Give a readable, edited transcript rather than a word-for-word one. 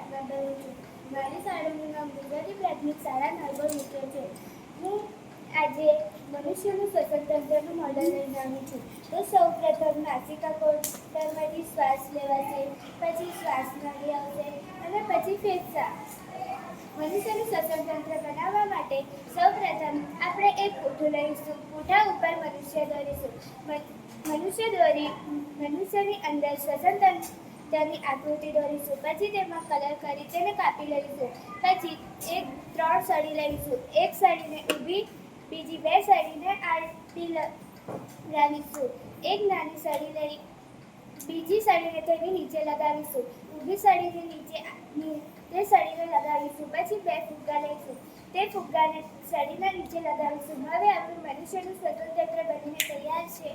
7મા ભણું છું. મારી શાળાનું નામ ગુજરાતી પ્રાથમિક શાળા નરગોલ મુખ્ય છે. હું આજે મનુષ્યનું સ્વતંત્રનું મોડલ લઈને આવી છું. તો સૌપ્રથમ નાસિકા કોટરમાંથી શ્વાસ લેવાશે, પછી શ્વાસ નળી આવશે અને પછી ફેફસા. મનુષ્યનું સ્વતંત્ર બનાવવા માટે સૌપ્રથમ આપણે એક પૂઠું લઈશું. પૂઠા ઉપર મનુષ્ય દોરીશું. મનુષ્યની અંદર સ્વતંત્રની આકૃતિ દોરીશું. પછી તેમાં કલર કરી તેને કાપી લઈશું. પછી 3 સળી લઈશું. એક સળીને ઊભી, બીજી 2 સળીને આડી લાવીશું. એક નાની સળી લઈ બીજી સળીને તેની નીચે લગાવીશું. ઊભી સળીને નીચે તે સળીને લગાવીશું. પછી 2 ફુગ્ગા લઈશું. તે ફુગ્ગાને સળીના નીચે લગાવીશું. હવે આપણું મનુષ્યનું સ્વતંત્ર બનીને તૈયાર છે.